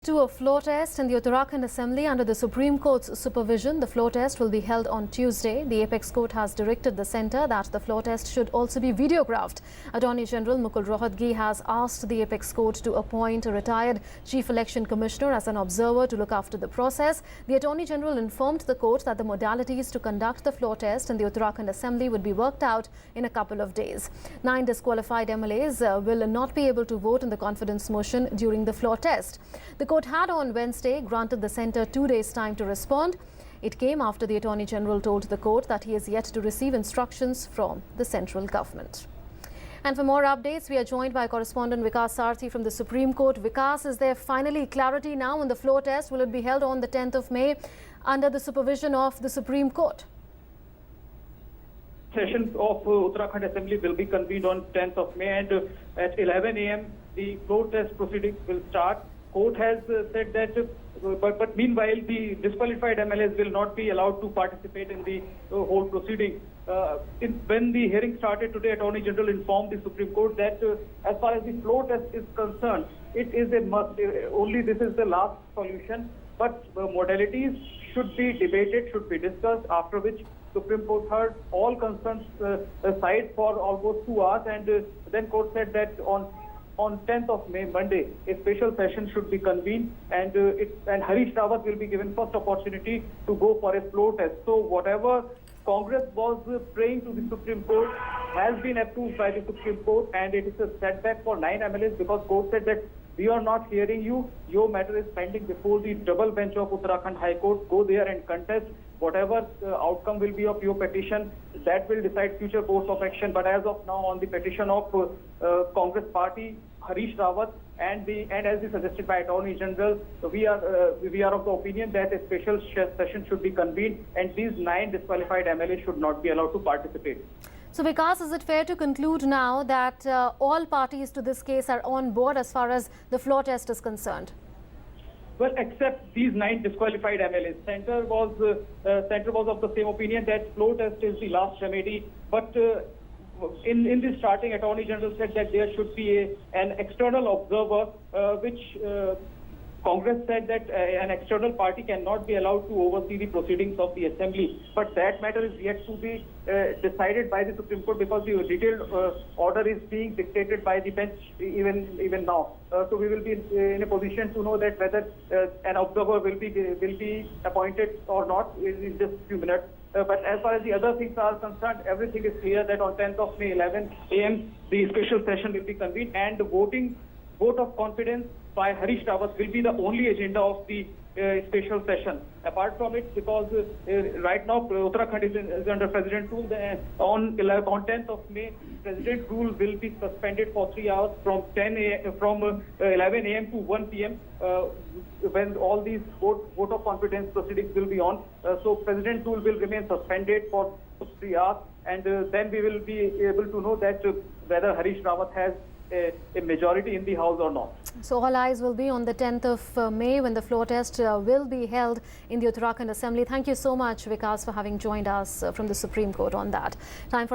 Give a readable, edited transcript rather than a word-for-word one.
To a floor test in the Uttrakhand Assembly under the Supreme Court's supervision. The floor test will be held on Tuesday. The Apex Court has directed the centre that the floor test should also be videographed. Attorney General Mukul Rohatgi has asked the Apex Court to appoint a retired Chief Election Commissioner as an observer to look after the process. The Attorney General informed the court that the modalities to conduct the floor test in the Uttrakhand Assembly would be worked out in a couple of days. 9 disqualified MLAs will not be able to vote in the confidence motion during the floor test. The court had on Wednesday granted the centre 2 days' time to respond. It came after the Attorney General told the court that he is yet to receive instructions from the central government. And for more updates, we are joined by correspondent Bharati from the Supreme Court. Vikas, is there finally clarity now on the floor test? Will it be held on the 10th of May under the supervision of the Supreme Court? Session of Uttarakhand Assembly will be convened on 10th of May, and at 11 a.m. the floor test proceedings will start. Court has said that, but meanwhile the disqualified MLAs will not be allowed to participate in the whole proceeding. When the hearing started today, Attorney General informed the Supreme Court that as far as the floor test is concerned, it is a must. Only this is the last solution, but modalities should be debated, should be discussed, after which Supreme Court heard all concerns side for almost 2 hours, and then court said that on 10th of May, Monday, a special session should be convened, and Harish Rawat will be given first opportunity to go for a floor test. So whatever Congress was praying to the Supreme Court has been approved by the Supreme Court, and it is a setback for 9 MLAs because court said that we are not hearing you. Your matter is pending before the double bench of Uttarakhand High Court. Go there and contest. Whatever outcome will be of your petition, that will decide future course of action. But as of now, on the petition of Congress Party, Harish Rawat, and as is suggested by Attorney General, we are of the opinion that a special session should be convened, and these 9 disqualified MLAs should not be allowed to participate. So, Vikas, is it fair to conclude now that all parties to this case are on board as far as the floor test is concerned? Well, except these 9 disqualified MLAs. Centre was of the same opinion that floor test is the last remedy. But in the starting, Attorney General said that there should be an external observer, which Congress said that an external party cannot be allowed to oversee the proceedings of the Assembly. But that matter is yet to be decided by the Supreme Court because the detailed order is being dictated by the bench even now. So we will be in a position to know that whether an observer will be appointed or not in just a few minutes. But as far as the other things are concerned, everything is clear that on 10th of May, 11 a.m., the special session will be convened, and the vote of confidence by Harish Rawat will be the only agenda of the special session. Apart from it, because right now Uttarakhand is under President rule, on 10th of May, President rule will be suspended for 3 hours from 11 a.m. to 1 p.m. When all these vote of confidence proceedings will be on. So President rule will remain suspended for 3 hours, and then we will be able to know that whether Harish Rawat has a majority in the House or not. So all eyes will be on the 10th of May when the floor test will be held in the Uttarakhand Assembly. Thank you so much, Vikas, for having joined us from the Supreme Court on that. Time for